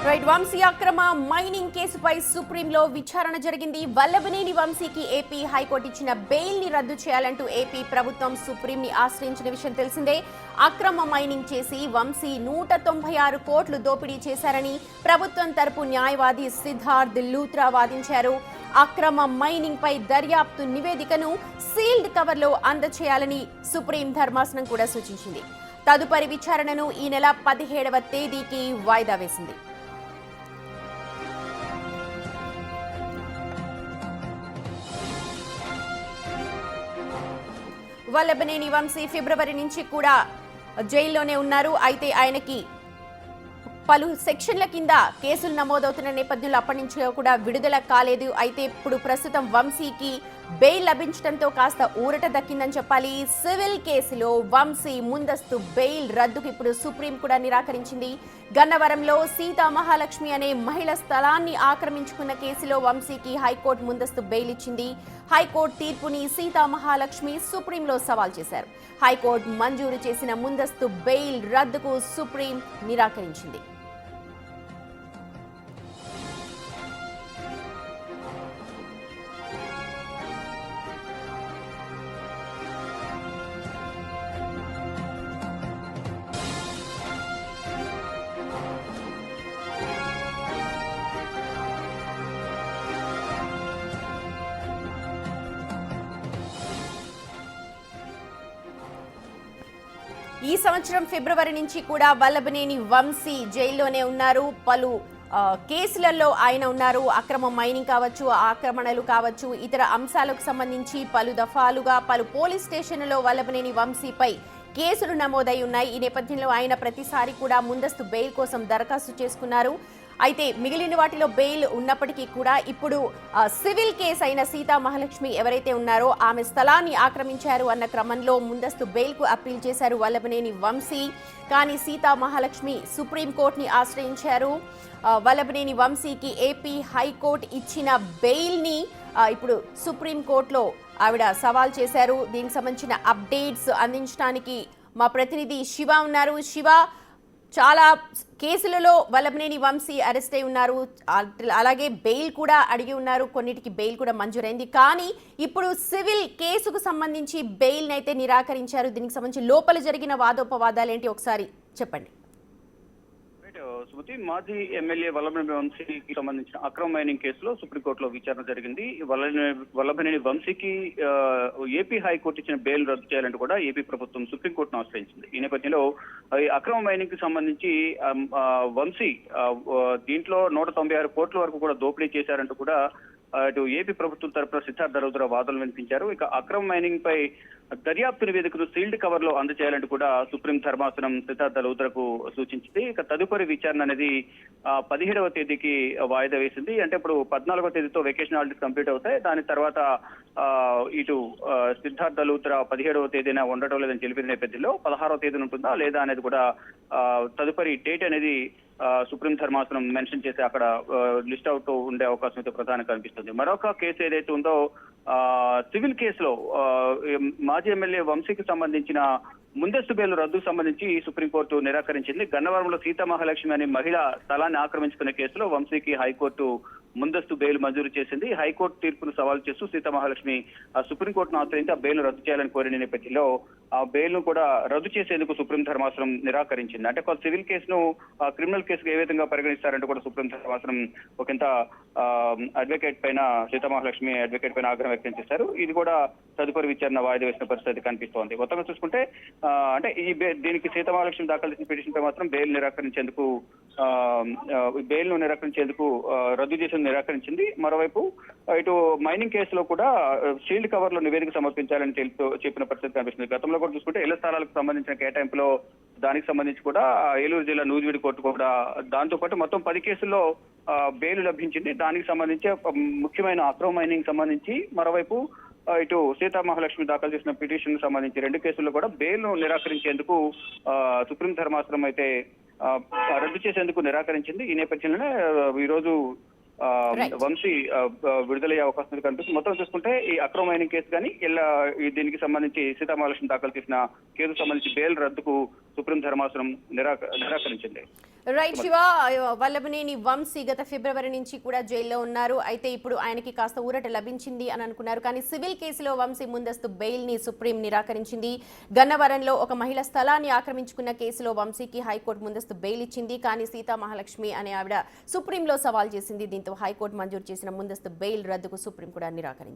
Right Vamsi అక్రమ mining కేసుపై సుప్రీంలో విచారణ జరిగింది. వల్లభనేని వంశీకి ఏపీ హైకోర్టు ఇచ్చిన బెయిల్ ని రద్దు చేయాలంటూ ఏపీ ప్రభుత్వం సుప్రీం ని ఆశ్రయించిన విషయం తెలిసిందే. అక్రమ మైనింగ్ చేసి వంశీ 196 కోట్లు దోపిడీ చేశారని ప్రభుత్వం తరపు న్యాయవాది సిద్ధార్థ్ లూత్రా వాదించారు. అక్రమ మైనింగ్ పై దర్యాప్తు నివేదికను సీల్డ్ కవర్లో అందజేయాలని సుప్రీం ధర్మాసనం కూడా సూచించింది. తదుపరి విచారణను ఈ నెల 17వ తేదీకి వాయిదా వేసింది. వల్లభనేని వంశీ ఫిబ్రవరి నుంచి కూడా జైల్లోనే ఉన్నారు. అయితే ఆయనకి పలు సెక్షన్ల కింద కేసులు నమోదవుతున్న నేపథ్యంలో అప్పటి నుంచి కూడా విడుదల కాలేదు. అయితే ఇప్పుడు ప్రస్తుతం వంశీకి బెయిల్ లభించడంతో కాస్త ఊరట దక్కిందని చెప్పాలి. సివిల్ కేసులో వంశీ ముందస్తు బెయిల్ రద్దుకు ఇప్పుడు సుప్రీం కూడా నిరాకరించింది. గన్నవరంలో సీతామహాలక్ష్మి అనే మహిళ స్థలాన్ని ఆక్రమించుకున్న కేసులో వంశీకి హైకోర్టు ముందస్తు బెయిల్ ఇచ్చింది. హైకోర్టు తీర్పుని సీతామహాలక్ష్మి సుప్రీంలో సవాల్ చేశారు. హైకోర్టు మంజూరు చేసిన ముందస్తు బెయిల్ రద్దుకు సుప్రీం నిరాకరించింది. ఈ సంవత్సరం ఫిబ్రవరి నుంచి కూడా వల్లభనేని వంశీ జైల్లోనే ఉన్నారు. పలు కేసులలో ఆయన ఉన్నారు. అక్రమ మైనింగ్ కావచ్చు, ఆక్రమణలు కావచ్చు, ఇతర అంశాలకు సంబంధించి పలు దఫాలుగా పలు పోలీస్ స్టేషన్లలో వల్లభనేని వంశీపై కేసులు నమోదై ఉన్నాయి. ఈ నేపథ్యంలో ఆయన ప్రతిసారి కూడా ముందస్తు బెయిల్ కోసం దరఖాస్తు చేసుకున్నారు. అయితే మిగిలిన వాటిలో బెయిల్ ఉన్నప్పటికీ కూడా ఇప్పుడు సివిల్ కేసు అయిన సీతామహాలక్ష్మి ఎవరైతే ఉన్నారో ఆమె స్థలాన్ని ఆక్రమించారు అన్న క్రమంలో ముందస్తు బెయిల్కు అప్పీల్ చేశారు వల్లభనేని వంశీ. కానీ సీతామహాలక్ష్మి సుప్రీంకోర్టుని ఆశ్రయించారు. వల్లభనేని వంశీకి ఏపీ హైకోర్టు ఇచ్చిన బెయిల్ని ఇప్పుడు సుప్రీంకోర్టులో ఆవిడ సవాల్ చేశారు. దీనికి సంబంధించిన అప్డేట్స్ అందించడానికి మా ప్రతినిధి శివ ఉన్నారు. శివ, చాలా కేసులలో వల్లభనేని వంశీ అరెస్ట్ అయి ఉన్నారు. అలాగే బెయిల్ కూడా అడిగి ఉన్నారు. కొన్నిటికి బెయిల్ కూడా మంజూరైంది. కానీ ఇప్పుడు సివిల్ కేసుకు సంబంధించి బెయిల్ అయితే నిరాకరించారు. దీనికి సంబంధించి లోపల జరిగిన వాదోపవాదాలు ఏంటి ఒకసారి చెప్పండి. స్మృతి, మాజీ ఎమ్మెల్యే వల్లభనేని వంశీకి సంబంధించిన అక్రమ మైనింగ్ కేసులో సుప్రీంకోర్టులో విచారణ జరిగింది. వల్లభనేని వంశీకి ఏపీ హైకోర్టు ఇచ్చిన బెయిల్ రద్దు చేయాలంటూ కూడా ఏపీ ప్రభుత్వం సుప్రీంకోర్టును ఆశ్రయించింది. ఈ నేపథ్యంలో అక్రమ మైనింగ్ కి సంబంధించి వంశీ దీంట్లో 196 కోట్ల వరకు కూడా దోపిడీ చేశారంటూ కూడా అటు ఏపీ ప్రభుత్వం తరపున సిద్ధార్థ లూత్రా వాదనలు వినిపించారు. ఇక అక్రమ మైనింగ్ పై దర్యాప్తు నివేదికను సీల్డ్ కవర్ లో అందజేయాలంటూ కూడా సుప్రీం ధర్మాసనం సిద్ధార్థ లూత్రకు సూచించింది. ఇక తదుపరి విచారణ అనేది 17వ తేదీకి వాయిదా వేసింది. అంటే ఇప్పుడు 14వ తేదీతో వెకేషన్ హాలిడేస్ కంప్లీట్ అవుతాయి. దాని తర్వాత ఇటు సిద్ధార్థ లూత్రా 17వ తేదీన ఉండటం లేదని తెలిపిన నేపథ్యంలో 16వ తేదీన ఉంటుందా లేదా అనేది కూడా తదుపరి డేట్ అనేది సుప్రీం ధర్మాసనం మెన్షన్ చేసి అక్కడ లిస్ట్ అవుట్ ఉండే అవకాశం అయితే ప్రధానంగా కనిపిస్తుంది. మరొక కేసు ఏదైతే ఉందో సివిల్ కేసులో మాజీ ఎమ్మెల్యే వంశీకి సంబంధించిన ముందస్తు బెయిల్ రద్దుకు సంబంధించి సుప్రీంకోర్టు నిరాకరించింది. గన్నవరంలో సీతామహాలక్ష్మి అనే మహిళ స్థలాన్ని ఆక్రమించుకునే కేసులో వంశీకి హైకోర్టు ముందస్తు బెయిల్ మంజూరు చేసింది. హైకోర్టు తీర్పును సవాల్ చేస్తూ సీతామహాలక్ష్మి సుప్రీంకోర్టును ఆశ్రయించి ఆ బెయిల్ రద్దు చేయాలని కోరిన నేపథ్యంలో ఆ బెయిల్ ను కూడా రద్దు చేసేందుకు సుప్రీం ధర్మాసనం నిరాకరించింది. అంటే సివిల్ కేసును క్రిమినల్ కేసుకు ఏ విధంగా పరిగణిస్తారంటూ కూడా సుప్రీం ధర్మాసనం ఒకంత అడ్వకేట్ పైన సీతామహాలక్ష్మి అడ్వకేట్ పైన ఆగ్రహం వ్యక్తం చేశారు. ఇది కూడా తదుపరి విచారణ వాయిదా వేసిన పరిస్థితి కనిపిస్తోంది. మొత్తంగా చూసుకుంటే అంటే దీనికి సీతామహాలక్ష్మి దాఖలు చేసిన పిటిషన్ పై మాత్రం బెయిల్ ను నిరాకరించేందుకు రద్దు చేసిన నిరాకరించింది. మరోవైపు ఇటు మైనింగ్ కేసులో కూడా షీల్డ్ కవర్ లో నివేదిక సమర్పించాలని చెప్పిన పరిస్థితి కనిపిస్తుంది. గతంలో కూడా చూసుకుంటే ఇళ్ల స్థలాలకు సంబంధించిన కేటాయింపులో దానికి సంబంధించి కూడా ఏలూరు జిల్లా నూజివీడు కోర్టు కూడా దాంతో పాటు మొత్తం 10 కేసుల్లో బెయిల్ లభించింది. దానికి సంబంధించి ముఖ్యమైన అక్రమ మైనింగ్ సంబంధించి మరోవైపు ఇటు సీతామహాలక్ష్మి దాఖలు చేసిన పిటిషన్ సంబంధించి 2 కేసుల్లో కూడా బెయిల్ ను నిరాకరించేందుకు సుప్రీం ధర్మాసనం అయితే రద్దు చేసేందుకు నిరాకరించింది. ఈ నేపథ్యంలోనే ఈ రోజు వంశీ విడుదలయ్యే అవకాశం కనిపిస్తుంది. మొత్తం చూసుకుంటే ఈ అక్రమ మైనింగ్ కేసు కానీ ఇలా దీనికి సంబంధించి సీతామహాలక్ష్మి దాఖలు చేసిన కేసుకు సంబంధించి బెయిల్ రద్దుకు సుప్రీం ధర్మాసనం నిరాకరించింది. రైట్ శివ, వల్లభనేని వంశీ గత ఫిబ్రవరి నుంచి కూడా జైల్లో ఉన్నారు. అయితే ఇప్పుడు ఆయనకి కాస్త ఊరట లభించింది అని అనుకున్నారు. కానీ సివిల్ కేసులో వంశీ ముందస్తు బెయిల్ ని సుప్రీం నిరాకరించింది. గన్నవరంలో ఒక మహిళ స్థలాన్ని ఆక్రమించుకున్న కేసులో వంశీకి హైకోర్టు ముందస్తు బెయిల్ ఇచ్చింది. కానీ సీతా మహాలక్ష్మి అనే ఆవిడ సుప్రీంలో సవాల్ చేసింది. దీంతో హైకోర్టు మంజూరు చేసిన ముందస్తు బెయిల్ రద్దుకు సుప్రీం కూడా నిరాకరించింది.